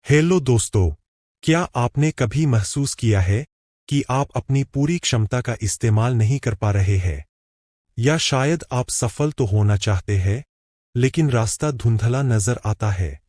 Hello दोस्तों, क्या आपने कभी महसूस किया है कि आप अपनी पूरी क्षमता का इस्तेमाल नहीं कर पा रहे हैं? या शायद आप सफल तो होना चाहते हैं, लेकिन रास्ता धुंधला नजर आता है।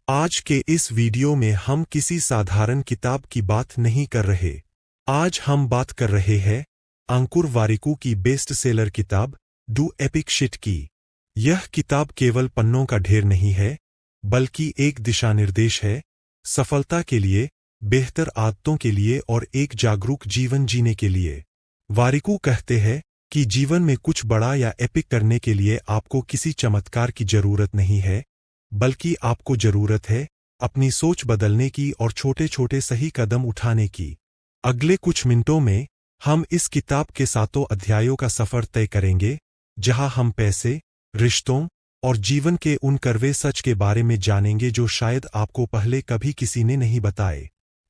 आज के इस वीडियो में हम किसी साधारण किताब की बात नहीं कर रहे। आज हम बात कर रहे हैं अंकुर वारिकू की बेस्ट सेलर किताब डू एपिक शिट की। यह किताब केवल पन्नों का ढेर नहीं है, बल्कि एक दिशानिर्देश है सफलता के लिए, बेहतर आदतों के लिए और एक जागरूक जीवन जीने के लिए। वारिकू कहते हैं कि जीवन में कुछ बड़ा या एपिक करने के लिए आपको किसी चमत्कार की जरूरत नहीं है, बल्कि आपको जरूरत है अपनी सोच बदलने की और छोटे छोटे सही कदम उठाने की। अगले कुछ मिनटों में हम इस किताब के 7 अध्यायों का सफर तय करेंगे, जहां हम पैसे, रिश्तों और जीवन के उन कड़वे सच के बारे में जानेंगे जो शायद आपको पहले कभी किसी ने नहीं बताए।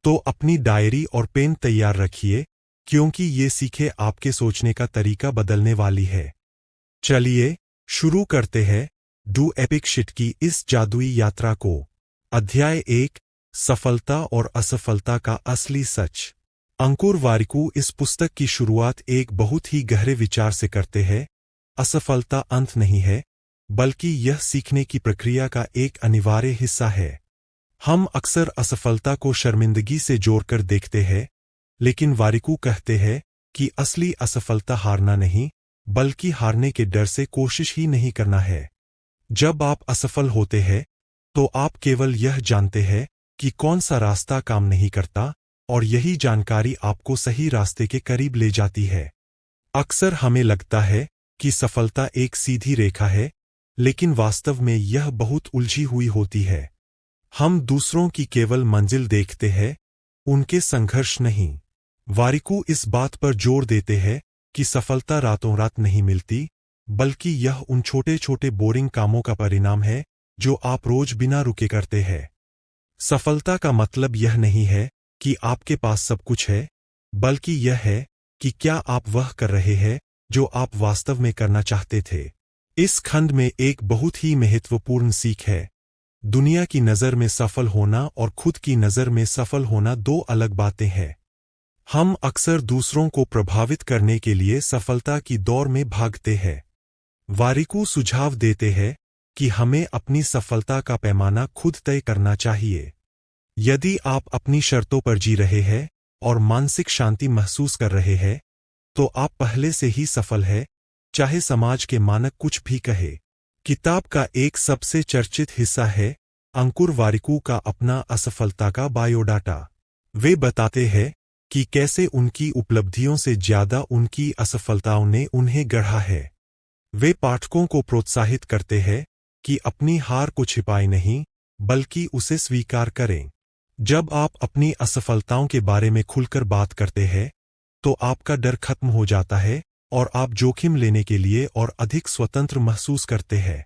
तो अपनी डायरी और पेन तैयार रखिए, क्योंकि ये सीखें आपके सोचने का तरीका बदलने वाली है। चलिए शुरू करते हैं डू एपिक शिट की इस जादुई यात्रा को। अध्याय 1, सफलता और असफलता का असली सच। अंकुर वारिकू इस पुस्तक की शुरुआत एक बहुत ही गहरे विचार से करते हैं। असफलता अंत नहीं है, बल्कि यह सीखने की प्रक्रिया का एक अनिवार्य हिस्सा है। हम अक्सर असफलता को शर्मिंदगी से जोड़कर देखते हैं, लेकिन वारिकू कहते हैं कि असली असफलता हारना नहीं, बल्कि हारने के डर से कोशिश ही नहीं करना है। जब आप असफल होते हैं, तो आप केवल यह जानते हैं कि कौन सा रास्ता काम नहीं करता, और यही जानकारी आपको सही रास्ते के करीब ले जाती है। अक्सर हमें लगता है कि सफलता एक सीधी रेखा है, लेकिन वास्तव में यह बहुत उलझी हुई होती है। हम दूसरों की केवल मंजिल देखते हैं, उनके संघर्ष नहीं। वारिकू इस बात पर जोर देते हैं कि सफलता रातों रात नहीं मिलती, बल्कि यह उन छोटे छोटे बोरिंग कामों का परिणाम है जो आप रोज बिना रुके करते हैं। सफलता का मतलब यह नहीं है कि आपके पास सब कुछ है, बल्कि यह है कि क्या आप वह कर रहे हैं जो आप वास्तव में करना चाहते थे। इस खंड में एक बहुत ही महत्वपूर्ण सीख है। दुनिया की नज़र में सफल होना और खुद की नज़र में सफल होना दो अलग बातें हैं। हम अक्सर दूसरों को प्रभावित करने के लिए सफलता की दौड़ में भागते हैं। वारिकू सुझाव देते हैं कि हमें अपनी सफलता का पैमाना खुद तय करना चाहिए। यदि आप अपनी शर्तों पर जी रहे हैं और मानसिक शांति महसूस कर रहे हैं, तो आप पहले से ही सफल हैं, चाहे समाज के मानक कुछ भी कहे। किताब का एक सबसे चर्चित हिस्सा है अंकुर वारिकू का अपना असफलता का बायोडाटा। वे बताते हैं कि कैसे उनकी उपलब्धियों से ज्यादा उनकी असफलताओं ने उन्हें गढ़ा है। वे पाठकों को प्रोत्साहित करते हैं कि अपनी हार को छिपाए नहीं, बल्कि उसे स्वीकार करें। जब आप अपनी असफलताओं के बारे में खुलकर बात करते हैं, तो आपका डर खत्म हो जाता है और आप जोखिम लेने के लिए और अधिक स्वतंत्र महसूस करते हैं।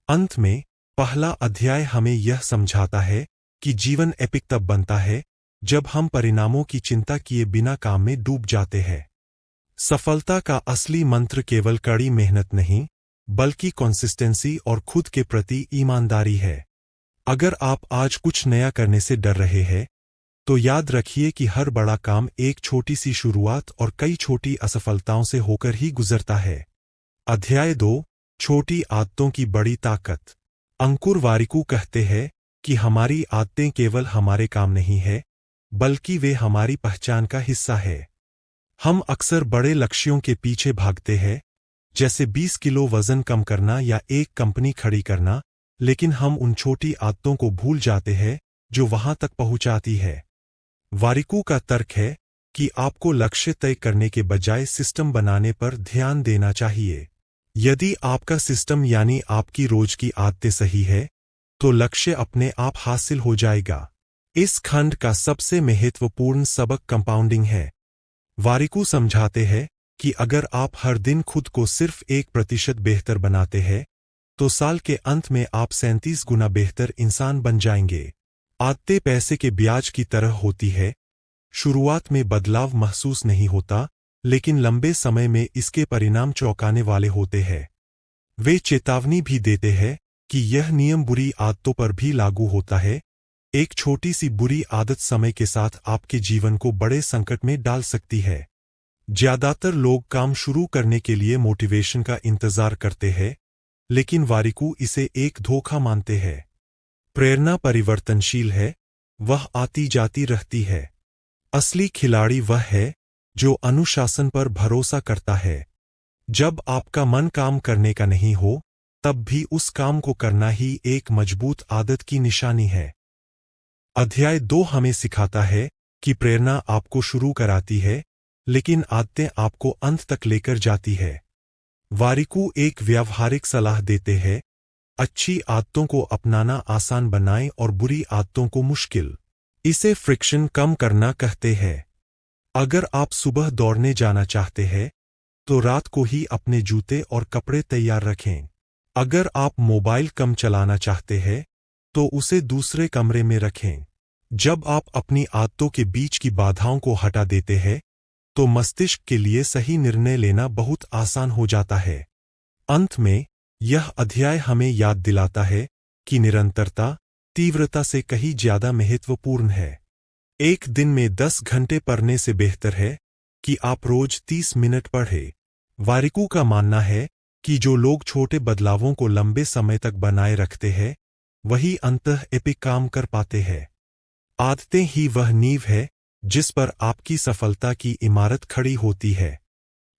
अंत में पहला अध्याय हमें यह समझाता है कि जीवन एपिक तब बनता है जब हम परिणामों की चिंता किए बिना काम में डूब जाते हैं। सफलता का असली मंत्र केवल कड़ी मेहनत नहीं, बल्कि कंसिस्टेंसी और खुद के प्रति ईमानदारी है। अगर आप आज कुछ नया करने से डर रहे हैं, तो याद रखिए कि हर बड़ा काम एक छोटी सी शुरुआत और कई छोटी असफलताओं से होकर ही गुजरता है। अध्याय 2, छोटी आदतों की बड़ी ताकत। अंकुर वारिकू कहते हैं कि हमारी आदतें केवल हमारे काम नहीं है, बल्कि वे हमारी पहचान का हिस्सा है। हम अक्सर बड़े लक्ष्यों के पीछे भागते हैं, जैसे 20 किलो वजन कम करना या एक कंपनी खड़ी करना, लेकिन हम उन छोटी आदतों को भूल जाते हैं जो वहां तक पहुंचाती है। वारिकू का तर्क है कि आपको लक्ष्य तय करने के बजाय सिस्टम बनाने पर ध्यान देना चाहिए। यदि आपका सिस्टम यानी आपकी रोज की आदतें सही है, तो लक्ष्य अपने आप हासिल हो जाएगा। इस खंड का सबसे महत्वपूर्ण सबक कंपाउंडिंग है। वारिकू समझाते हैं कि अगर आप हर दिन खुद को सिर्फ 1% बेहतर बनाते हैं, तो साल के अंत में आप 37 गुना बेहतर इंसान बन जाएंगे। आदतें पैसे के ब्याज की तरह होती है। शुरुआत में बदलाव महसूस नहीं होता, लेकिन लंबे समय में इसके परिणाम चौंकाने वाले होते हैं। वे चेतावनी भी देते हैं कि यह नियम बुरी आदतों पर भी लागू होता है, एक छोटी सी बुरी आदत समय के साथ आपके जीवन को बड़े संकट में डाल सकती है। ज्यादातर लोग काम शुरू करने के लिए मोटिवेशन का इंतजार करते हैं, लेकिन वारिकू इसे एक धोखा मानते हैं। प्रेरणा परिवर्तनशील है, वह आती जाती रहती है। असली खिलाड़ी वह है जो अनुशासन पर भरोसा करता है। जब आपका मन काम करने का नहीं हो, तब भी उस काम को करना ही एक मजबूत आदत की निशानी है। अध्याय 2 हमें सिखाता है कि प्रेरणा आपको शुरू कराती है, लेकिन आदतें आपको अंत तक लेकर जाती है। वारिकू एक व्यावहारिक सलाह देते हैं, अच्छी आदतों को अपनाना आसान बनाएं और बुरी आदतों को मुश्किल। इसे फ्रिक्शन कम करना कहते हैं। अगर आप सुबह दौड़ने जाना चाहते हैं, तो रात को ही अपने जूते और कपड़े तैयार रखें। अगर आप मोबाइल कम चलाना चाहते हैं, तो उसे दूसरे कमरे में रखें। जब आप अपनी आदतों के बीच की बाधाओं को हटा देते हैं, तो मस्तिष्क के लिए सही निर्णय लेना बहुत आसान हो जाता है। अंत में, यह अध्याय हमें याद दिलाता है कि निरंतरता तीव्रता से कहीं ज्यादा महत्वपूर्ण है। एक दिन में 10 घंटे पढ़ने से बेहतर है कि आप रोज 30 मिनट पढ़ें। वारिकू का मानना है कि जो लोग छोटे बदलावों को लंबे समय तक बनाए रखते हैं, वही अंततः एपिक काम कर पाते हैं। आदतें ही वह नींव है जिस पर आपकी सफलता की इमारत खड़ी होती है।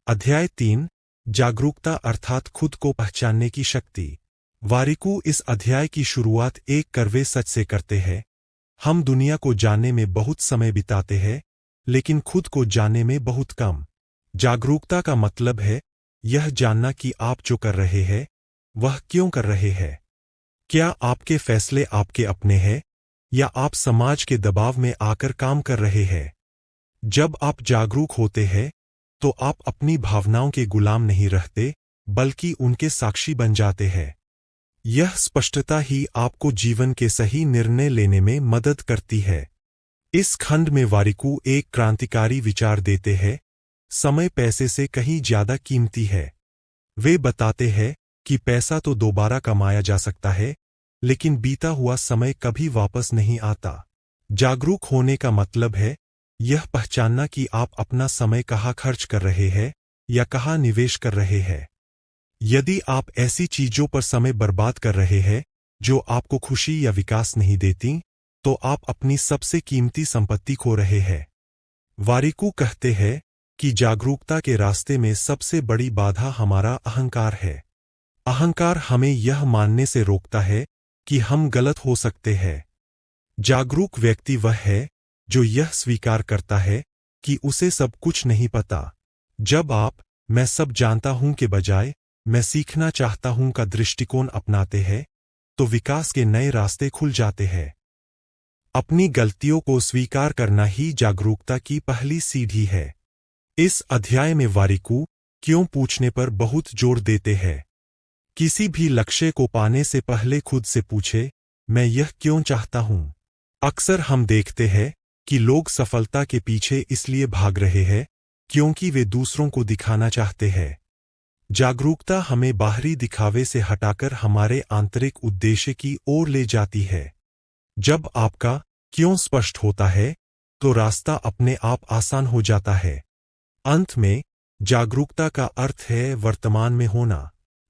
अध्याय 3 जागरूकता अर्थात खुद को पहचानने की शक्ति। वारिकू इस अध्याय की शुरुआत एक कड़वे सच से करते हैं। हम दुनिया को जानने में बहुत समय बिताते हैं, लेकिन खुद को जानने में बहुत कम। जागरूकता का मतलब है यह जानना कि आप जो कर रहे हैं, वह क्यों कर रहे हैं। क्या आपके फैसले आपके अपने हैं, या आप समाज के दबाव में आकर काम कर रहे हैं। जब आप जागरूक होते हैं, तो आप अपनी भावनाओं के गुलाम नहीं रहते, बल्कि उनके साक्षी बन जाते हैं। यह स्पष्टता ही आपको जीवन के सही निर्णय लेने में मदद करती है। इस खंड में वारिकू एक क्रांतिकारी विचार देते हैं, समय पैसे से कहीं ज्यादा कीमती है। वे बताते हैं कि पैसा तो दोबारा कमाया जा सकता है, लेकिन बीता हुआ समय कभी वापस नहीं आता। जागरूक होने का मतलब है यह पहचानना कि आप अपना समय कहाँ खर्च कर रहे हैं या कहाँ निवेश कर रहे हैं। यदि आप ऐसी चीजों पर समय बर्बाद कर रहे हैं जो आपको खुशी या विकास नहीं देती, तो आप अपनी सबसे कीमती संपत्ति खो रहे हैं। वारिकू कहते हैं कि जागरूकता के रास्ते में सबसे बड़ी बाधा हमारा अहंकार है। अहंकार हमें यह मानने से रोकता है कि हम गलत हो सकते हैं। जागरूक व्यक्ति वह है जो यह स्वीकार करता है कि उसे सब कुछ नहीं पता। जब आप मैं सब जानता हूं के बजाय मैं सीखना चाहता हूं का दृष्टिकोण अपनाते हैं, तो विकास के नए रास्ते खुल जाते हैं। अपनी गलतियों को स्वीकार करना ही जागरूकता की पहली सीढ़ी है। इस अध्याय में वारिकू क्यों पूछने पर बहुत जोर देते हैं। किसी भी लक्ष्य को पाने से पहले खुद से पूछे, मैं यह क्यों चाहता हूं। अक्सर हम देखते हैं कि लोग सफलता के पीछे इसलिए भाग रहे हैं क्योंकि वे दूसरों को दिखाना चाहते हैं। जागरूकता हमें बाहरी दिखावे से हटाकर हमारे आंतरिक उद्देश्य की ओर ले जाती है। जब आपका क्यों स्पष्ट होता है, तो रास्ता अपने आप आसान हो जाता है। अंत में, जागरूकता का अर्थ है वर्तमान में होना।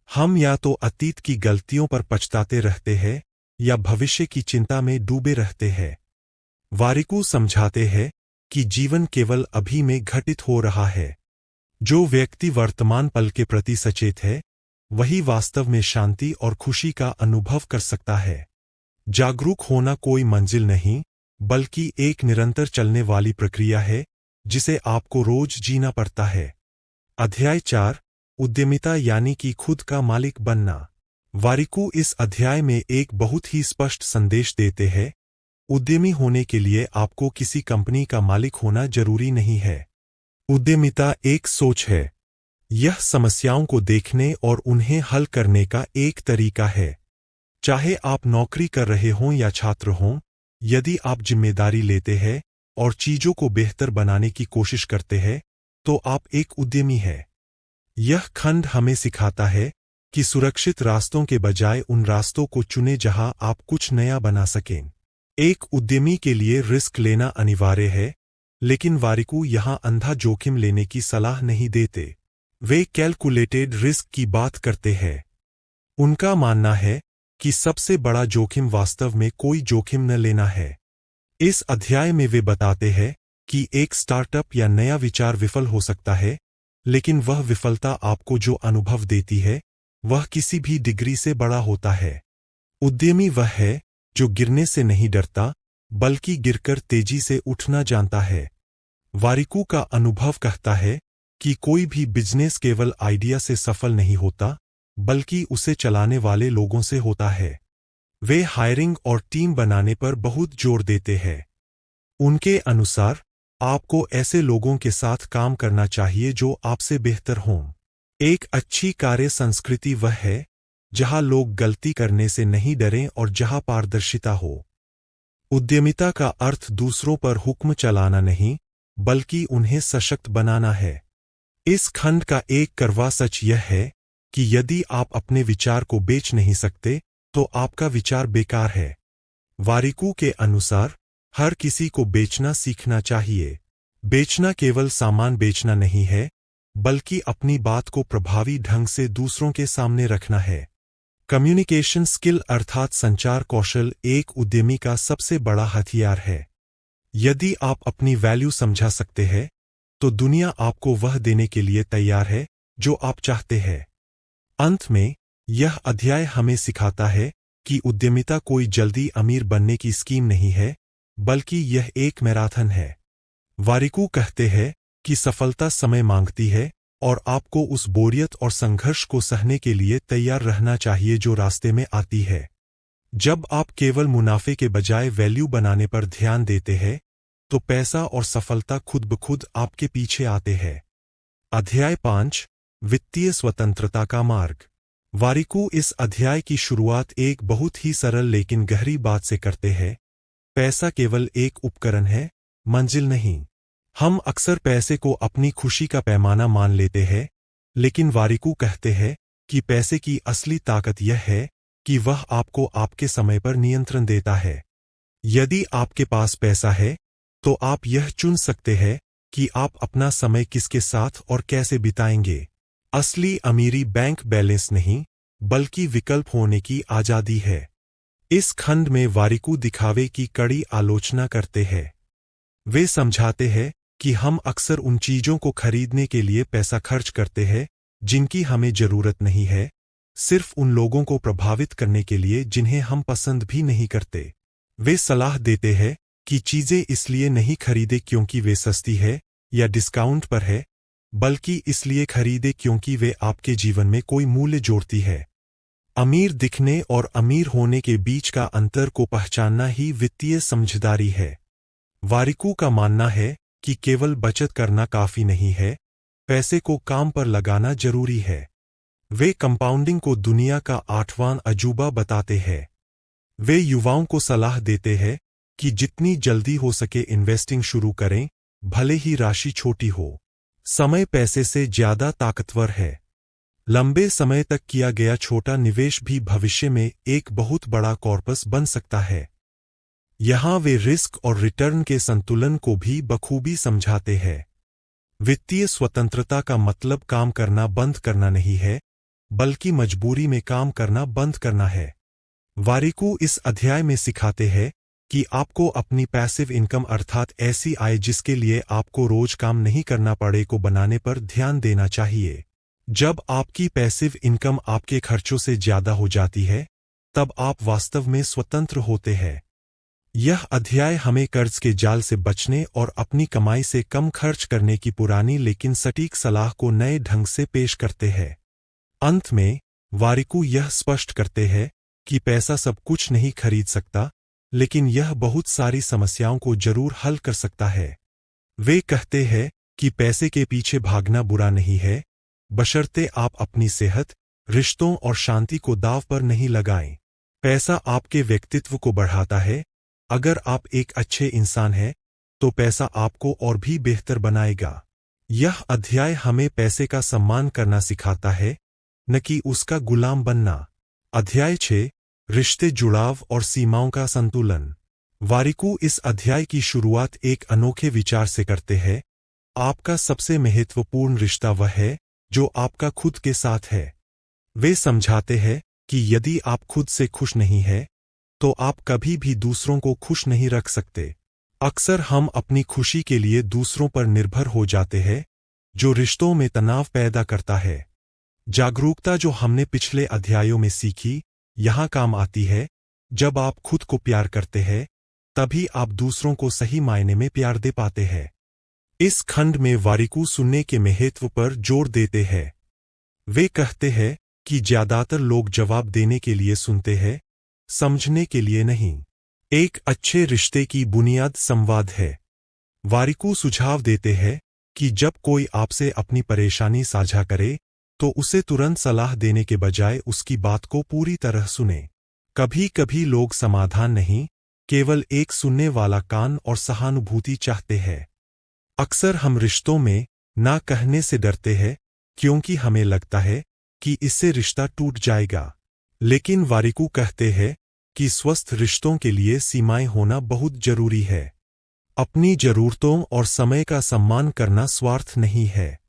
हम या तो अतीत की गलतियों पर पछताते रहते हैं या भविष्य की चिंता में डूबे रहते हैं। वारिकू समझाते हैं कि जीवन केवल अभी में घटित हो रहा है। जो व्यक्ति वर्तमान पल के प्रति सचेत है, वही वास्तव में शांति और खुशी का अनुभव कर सकता है। जागरूक होना कोई मंजिल नहीं, बल्कि एक निरंतर चलने वाली प्रक्रिया है जिसे आपको रोज जीना पड़ता है। अध्याय 4 उद्यमिता यानी कि खुद का मालिक बनना। वारिकू इस अध्याय में एक बहुत ही स्पष्ट संदेश देते हैं। उद्यमी होने के लिए आपको किसी कंपनी का मालिक होना जरूरी नहीं है। उद्यमिता एक सोच है। यह समस्याओं को देखने और उन्हें हल करने का एक तरीका है। चाहे आप नौकरी कर रहे हों या छात्र हों, यदि आप जिम्मेदारी लेते हैं और चीजों को बेहतर बनाने की कोशिश करते हैं, तो आप एक उद्यमी हैं। यह खंड हमें सिखाता है कि सुरक्षित रास्तों के बजाय उन रास्तों को चुनें जहां आप कुछ नया बना सकें। एक उद्यमी के लिए रिस्क लेना अनिवार्य है, लेकिन वारिकू यहां अंधा जोखिम लेने की सलाह नहीं देते। वे कैलकुलेटेड रिस्क की बात करते हैं। उनका मानना है कि सबसे बड़ा जोखिम वास्तव में कोई जोखिम न लेना है। इस अध्याय में वे बताते हैं कि एक स्टार्टअप या नया विचार विफल हो सकता है, लेकिन वह विफलता आपको जो अनुभव देती है वह किसी भी डिग्री से बड़ा होता है। उद्यमी वह है जो गिरने से नहीं डरता, बल्कि गिरकर तेजी से उठना जानता है। वारिकू का अनुभव कहता है कि कोई भी बिजनेस केवल आइडिया से सफल नहीं होता, बल्कि उसे चलाने वाले लोगों से होता है। वे हायरिंग और टीम बनाने पर बहुत जोर देते हैं। उनके अनुसार आपको ऐसे लोगों के साथ काम करना चाहिए जो आपसे बेहतर हों। एक अच्छी कार्य संस्कृति वह है जहां लोग गलती करने से नहीं डरें और जहां पारदर्शिता हो। उद्यमिता का अर्थ दूसरों पर हुक्म चलाना नहीं, बल्कि उन्हें सशक्त बनाना है। इस खंड का एक कड़वा सच यह है कि यदि आप अपने विचार को बेच नहीं सकते, तो आपका विचार बेकार है। वारिकू के अनुसार हर किसी को बेचना सीखना चाहिए। बेचना केवल सामान बेचना नहीं है, बल्कि अपनी बात को प्रभावी ढंग से दूसरों के सामने रखना है। कम्युनिकेशन स्किल अर्थात संचार कौशल एक उद्यमी का सबसे बड़ा हथियार है। यदि आप अपनी वैल्यू समझा सकते हैं, तो दुनिया आपको वह देने के लिए तैयार है जो आप चाहते हैं। अंत में यह अध्याय हमें सिखाता है कि उद्यमिता कोई जल्दी अमीर बनने की स्कीम नहीं है, बल्कि यह एक मैराथन है। वारिकू कहते हैं कि सफलता समय मांगती है और आपको उस बोरियत और संघर्ष को सहने के लिए तैयार रहना चाहिए जो रास्ते में आती है। जब आप केवल मुनाफे के बजाय वैल्यू बनाने पर ध्यान देते हैं, तो पैसा और सफलता खुद ब खुद आपके पीछे आते हैं। अध्याय 5 वित्तीय स्वतंत्रता का मार्ग। वारिकू इस अध्याय की शुरुआत एक बहुत ही सरल लेकिन गहरी बात से करते हैं। पैसा केवल एक उपकरण है, मंजिल नहीं। हम अक्सर पैसे को अपनी खुशी का पैमाना मान लेते हैं, लेकिन वारिकू कहते हैं कि पैसे की असली ताकत यह है कि वह आपको आपके समय पर नियंत्रण देता है। यदि आपके पास पैसा है, तो आप यह चुन सकते हैं कि आप अपना समय किसके साथ और कैसे बिताएंगे। असली अमीरी बैंक बैलेंस नहीं, बल्कि विकल्प होने की आजादी है। इस खंड में वारिकू दिखावे की कड़ी आलोचना करते हैं। वे समझाते हैं कि हम अक्सर उन चीजों को खरीदने के लिए पैसा खर्च करते हैं जिनकी हमें जरूरत नहीं है, सिर्फ उन लोगों को प्रभावित करने के लिए जिन्हें हम पसंद भी नहीं करते। वे सलाह देते हैं कि चीजें इसलिए नहीं खरीदे क्योंकि वे सस्ती है या डिस्काउंट पर है, बल्कि इसलिए खरीदे क्योंकि वे आपके जीवन में कोई मूल्य जोड़ती है। अमीर दिखने और अमीर होने के बीच का अंतर को पहचानना ही वित्तीय समझदारी है। वारिकू का मानना है कि केवल बचत करना काफी नहीं है, पैसे को काम पर लगाना जरूरी है। वे कंपाउंडिंग को दुनिया का 8वां अजूबा बताते हैं। वे युवाओं को सलाह देते हैं कि जितनी जल्दी हो सके इन्वेस्टिंग शुरू करें, भले ही राशि छोटी हो। समय पैसे से ज्यादा ताकतवर है। लंबे समय तक किया गया छोटा निवेश भी भविष्य में एक बहुत बड़ा कॉर्पस बन सकता है। यहां वे रिस्क और रिटर्न के संतुलन को भी बखूबी समझाते हैं। वित्तीय स्वतंत्रता का मतलब काम करना बंद करना नहीं है, बल्कि मजबूरी में काम करना बंद करना है। वारिकू इस अध्याय में सिखाते हैं कि आपको अपनी पैसिव इनकम अर्थात ऐसी आय जिसके लिए आपको रोज काम नहीं करना पड़े को बनाने पर ध्यान देना चाहिए। जब आपकी पैसिव इनकम आपके खर्चों से ज्यादा हो जाती है, तब आप वास्तव में स्वतंत्र होते हैं। यह अध्याय हमें कर्ज के जाल से बचने और अपनी कमाई से कम खर्च करने की पुरानी लेकिन सटीक सलाह को नए ढंग से पेश करते हैं। अंत में वारिकू यह स्पष्ट करते हैं कि पैसा सब कुछ नहीं खरीद सकता, लेकिन यह बहुत सारी समस्याओं को जरूर हल कर सकता है। वे कहते हैं कि पैसे के पीछे भागना बुरा नहीं है, बशर्ते आप अपनी सेहत, रिश्तों और शांति को दांव पर नहीं लगाएं। पैसा आपके व्यक्तित्व को बढ़ाता है। अगर आप एक अच्छे इंसान हैं, तो पैसा आपको और भी बेहतर बनाएगा। यह अध्याय हमें पैसे का सम्मान करना सिखाता है, न कि उसका गुलाम बनना। अध्याय 6 रिश्ते, जुड़ाव और सीमाओं का संतुलन। वारिकू इस अध्याय की शुरुआत एक अनोखे विचार से करते हैं। आपका सबसे महत्वपूर्ण रिश्ता वह है जो आपका खुद के साथ है। वे समझाते हैं कि यदि आप खुद से खुश नहीं हैं, तो आप कभी भी दूसरों को खुश नहीं रख सकते। अक्सर हम अपनी खुशी के लिए दूसरों पर निर्भर हो जाते हैं, जो रिश्तों में तनाव पैदा करता है। जागरूकता जो हमने पिछले अध्यायों में सीखी, यहाँ काम आती है। जब आप खुद को प्यार करते हैं, तभी आप दूसरों को सही मायने में प्यार दे पाते हैं। इस खंड में वारिकू सुनने के महत्व पर जोर देते हैं। वे कहते हैं कि ज्यादातर लोग जवाब देने के लिए सुनते हैं, समझने के लिए नहीं। एक अच्छे रिश्ते की बुनियाद संवाद है। वारिकू सुझाव देते हैं कि जब कोई आपसे अपनी परेशानी साझा करे, तो उसे तुरंत सलाह देने के बजाय उसकी बात को पूरी तरह सुने। कभी कभी लोग समाधान नहीं, केवल एक सुनने वाला कान और सहानुभूति चाहते हैं। अक्सर हम रिश्तों में ना कहने से डरते हैं, क्योंकि हमें लगता है कि इससे रिश्ता टूट जाएगा। लेकिन वारिकू कहते हैं कि स्वस्थ रिश्तों के लिए सीमाएं होना बहुत जरूरी है। अपनी जरूरतों और समय का सम्मान करना स्वार्थ नहीं है।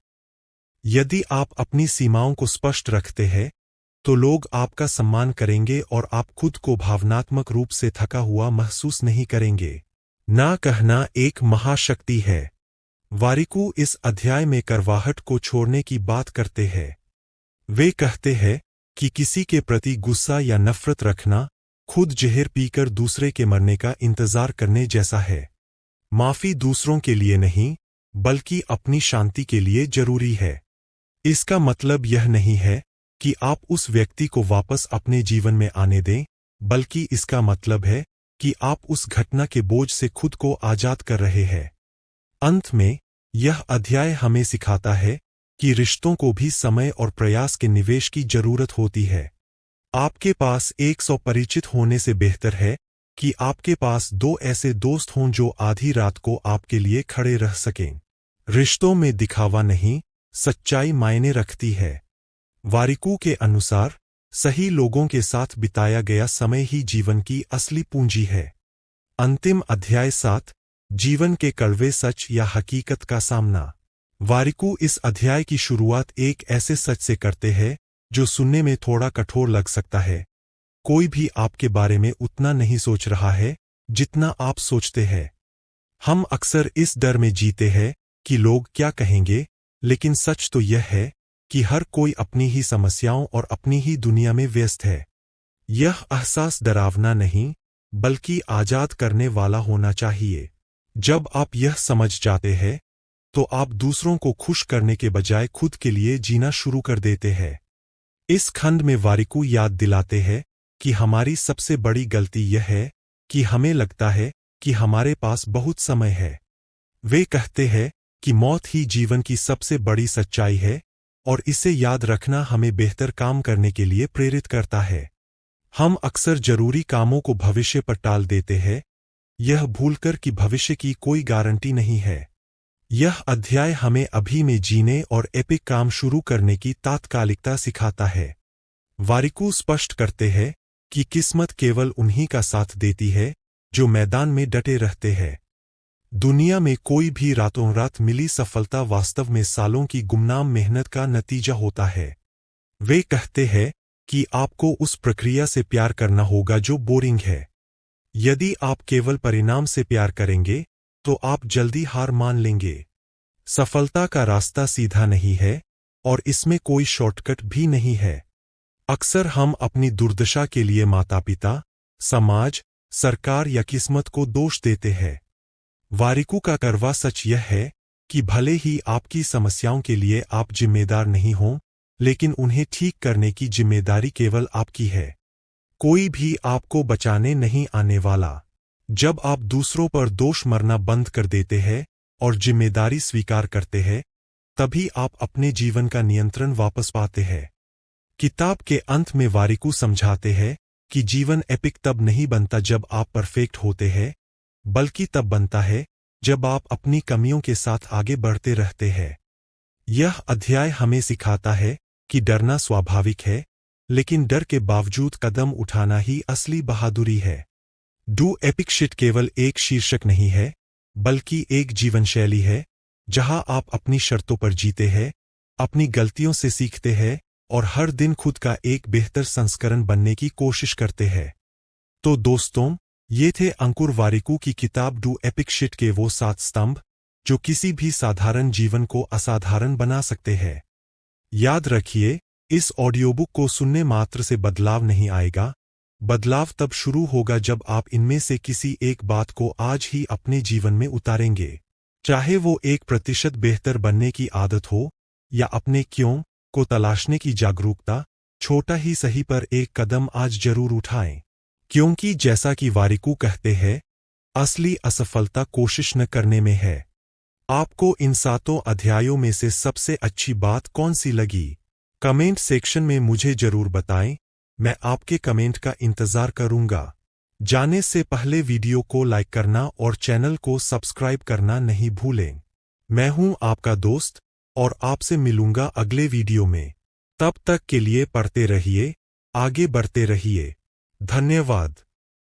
यदि आप अपनी सीमाओं को स्पष्ट रखते हैं, तो लोग आपका सम्मान करेंगे और आप खुद को भावनात्मक रूप से थका हुआ महसूस नहीं करेंगे। ना कहना एक महाशक्ति है। वारिकू इस अध्याय में करवाहट को छोड़ने की बात करते हैं। वे कहते हैं कि किसी के प्रति गुस्सा या नफरत रखना खुद जहर पीकर दूसरे के मरने का इंतजार करने जैसा है। माफी दूसरों के लिए नहीं, बल्कि अपनी शांति के लिए जरूरी है। इसका मतलब यह नहीं है कि आप उस व्यक्ति को वापस अपने जीवन में आने दें, बल्कि इसका मतलब है कि आप उस घटना के बोझ से खुद को आजाद कर रहे हैं। अंत में, यह अध्याय हमें सिखाता है कि रिश्तों को भी समय और प्रयास के निवेश की जरूरत होती है। आपके पास 100 परिचित होने से बेहतर है कि आपके पास 2 ऐसे दोस्त हों जो आधी रात को आपके लिए खड़े रह सकें। रिश्तों में दिखावा नहीं, सच्चाई मायने रखती है। वारिकू के अनुसार, सही लोगों के साथ बिताया गया समय ही जीवन की असली पूंजी है। अंतिम अध्याय 7, जीवन के कड़वे सच या हकीकत का सामना। वारिकू इस अध्याय की शुरुआत एक ऐसे सच से करते हैं जो सुनने में थोड़ा कठोर लग सकता है। कोई भी आपके बारे में उतना नहीं सोच रहा है जितना आप सोचते हैं। हम अक्सर इस डर में जीते हैं कि लोग क्या कहेंगे, लेकिन सच तो यह है कि हर कोई अपनी ही समस्याओं और अपनी ही दुनिया में व्यस्त है। यह एहसास डरावना नहीं, बल्कि आजाद करने वाला होना चाहिए। जब आप यह समझ जाते हैं, तो आप दूसरों को खुश करने के बजाय खुद के लिए जीना शुरू कर देते हैं। इस खंड में वारिकू याद दिलाते हैं कि हमारी सबसे बड़ी गलती यह है कि हमें लगता है कि हमारे पास बहुत समय है। वे कहते हैं कि मौत ही जीवन की सबसे बड़ी सच्चाई है, और इसे याद रखना हमें बेहतर काम करने के लिए प्रेरित करता है। हम अक्सर जरूरी कामों को भविष्य पर टाल देते हैं, यह भूलकर कि भविष्य की कोई गारंटी नहीं है। यह अध्याय हमें अभी में जीने और एपिक काम शुरू करने की तात्कालिकता सिखाता है। वारिकू स्पष्ट करते हैं कि किस्मत केवल उन्हीं का साथ देती है जो मैदान में डटे रहते हैं। दुनिया में कोई भी रातों रात मिली सफलता वास्तव में सालों की गुमनाम मेहनत का नतीजा होता है। वे कहते हैं कि आपको उस प्रक्रिया से प्यार करना होगा जो बोरिंग है। यदि आप केवल परिणाम से प्यार करेंगे, तो आप जल्दी हार मान लेंगे। सफलता का रास्ता सीधा नहीं है, और इसमें कोई शॉर्टकट भी नहीं है। अक्सर हम अपनी दुर्दशा के लिए माता-पिता, समाज, सरकार या किस्मत को दोष देते हैं। वारिकू का कड़वा सच यह है कि भले ही आपकी समस्याओं के लिए आप जिम्मेदार नहीं हों, लेकिन उन्हें ठीक करने की जिम्मेदारी केवल आपकी है। कोई भी आपको बचाने नहीं आने वाला। जब आप दूसरों पर दोष मरना बंद कर देते हैं और जिम्मेदारी स्वीकार करते हैं, तभी आप अपने जीवन का नियंत्रण वापस पाते हैं। किताब के अंत में वारिकू समझाते हैं कि जीवन एपिक तब नहीं बनता जब आप परफेक्ट होते हैं, बल्कि तब बनता है जब आप अपनी कमियों के साथ आगे बढ़ते रहते हैं। यह अध्याय हमें सिखाता है कि डरना स्वाभाविक है, लेकिन डर के बावजूद कदम उठाना ही असली बहादुरी है। डू एपिक शिट केवल एक शीर्षक नहीं है, बल्कि एक जीवनशैली है जहां आप अपनी शर्तों पर जीते हैं, अपनी गलतियों से सीखते हैं और हर दिन खुद का एक बेहतर संस्करण बनने की कोशिश करते हैं। तो दोस्तों, ये थे अंकुर वारिकू की किताब डू एपिक शिट के वो 7 स्तंभ जो किसी भी साधारण जीवन को असाधारण बना सकते हैं। याद रखिए, इस ऑडियोबुक को सुनने मात्र से बदलाव नहीं आएगा। बदलाव तब शुरू होगा जब आप इनमें से किसी एक बात को आज ही अपने जीवन में उतारेंगे। चाहे वो 1% बेहतर बनने की आदत हो या अपने क्यों को तलाशने की जागरूकता, छोटा ही सही पर एक कदम आज जरूर उठाएं। क्योंकि जैसा कि वारिकू कहते हैं, असली असफलता कोशिश न करने में है। आपको इन 7 अध्यायों में से सबसे अच्छी बात कौन सी लगी? कमेंट सेक्शन में मुझे जरूर बताएं। मैं आपके कमेंट का इंतजार करूंगा। जाने से पहले वीडियो को लाइक करना और चैनल को सब्सक्राइब करना नहीं भूलें। मैं हूं आपका दोस्त और आपसे मिलूंगा अगले वीडियो में। तब तक के लिए पढ़ते रहिए, आगे बढ़ते रहिए। धन्यवाद।